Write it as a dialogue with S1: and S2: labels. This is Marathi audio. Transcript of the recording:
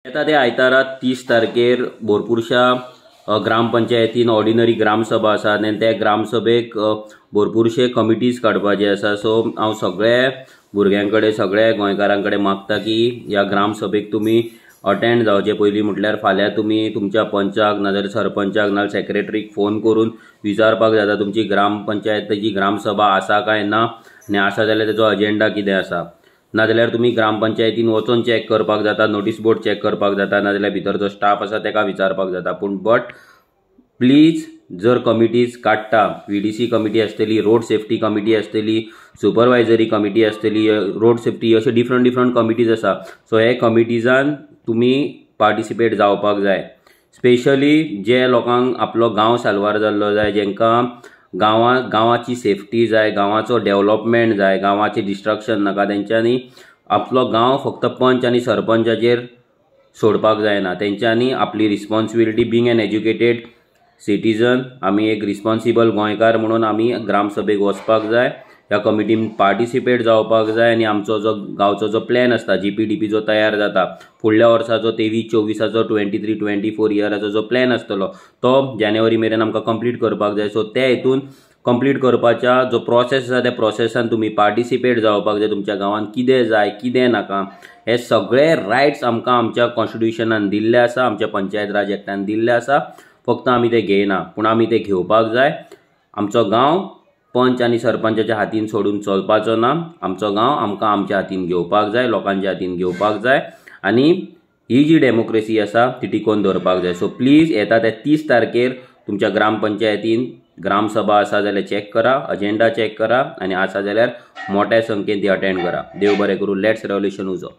S1: येता ते आयतारा 30 तारखेर भरपूरशा ग्रामपंचायतीन ऑर्डिनरी ग्रामसभा आसा आनी त्या ग्रामसभेक भरपूरशे कमिटीज काडपाचे आसा। सो हांव सगळ्या भुरग्यांकडे सगळ्या गोंयकारांकडे मागता की ह्या ग्रामसभेक तुमी अटेंड जावचे पयलीं म्हटल्यार फाल्यां तुमी तुमच्या पंचाक नाजाल्यार सरपंचाक नाजाल्यार सेक्रेटरीक फोन करून विचारपाक जाता तुमची ग्रामपंचायतीची ग्रामसभा आसा काय ना आनी आसा जाल्यार तेजो अजेंडा कितें आसा। नाजाल्यार तुमी ग्रामपंचायतीन वचून चॅक करपाक जाता, नोटीस बोर्ड चॅक करपाक जाता, नाजाल्यार भितर जो स्टाफ आसा तेका विचारपाक जाता। पूण बट प्लीज जर कमिटीज काडटा, VDC कमिटी आसतली, रोड सेफ्टी कमिटी आसतली, सुपरवायझरी कमिटी आसतली, रोड सेफ्टी अशे डिफरंट कमिटीज आसा। सो हे कमिटीजान तुमी पार्टिसिपेट जावपाक जाय। स्पेशली जे लोकांक आपलो गांव साल्वार जाल्लो जाय, जेंकां गांवाची सेफ्टी जाय, गांवाचो डेव्हलपमेंट जाय, गांवाचे डिस्ट्रक्शन नाका, तेंच्यांनी आपलो गांव फक्त पंच आनी सरपंचाचेर सोडपाक जायना। तेंच्यांनी आपली responsibility being an educated citizen, आमी एक रिस्पॉन्सिबल गोंयकार म्हणून आमी ग्रामसभेक वचपाक जाय, ह्या कमिटीन पार्टिसिपेट जावपाक जाय आनी आमचो जो गांवचो जो प्लॅन आसता GPDP जो तयार जाता फुडल्या वर्साचो 23-24 23-24 इयराचो जो प्लॅन आसतलो तो जानेवारी मेरेन आमकां कंप्लीट करपाक जाय। सो त्या हेतून कंप्लीट करपाच्या जो प्रोसेस आसा त्या प्रोसेसान तुमी पार्टिसिपेट जावपाक जाय। तुमच्या गांवांत कितें जाय कितें नाका हे सगळे रायट्स आमकां आमच्या कॉन्स्टिट्युशनान दिल्ले आसा, आमच्या पंचायत राज एक्टान दिल्ले आसा, फक्त आमी ते घेयना पूण आमी ते घेवपाक जाय। आमचो गांव पंच आनी सरपंचाच्या हातीन सोडून चलपाचो ना, आमचो गांव आमकां आमच्या हातीन घेवपाक जाय, लोकांच्या हातीन घेवपाक जाय आनी ही जी डेमोक्रेसी आसा ती टिकोवन दवरपाक जाय। सो प्लीज येता त्या 30 तारखेर तुमच्या ग्रामपंचायतीन ग्रामसभा आसा जाल्यार चॅक करा, अजेंडा चॅक करा आनी आसा जाल्यार मोठ्या संख्येन ती अटेंड करा। देव बरें करूं। लेट्स रेव्होल्यूशन उजो।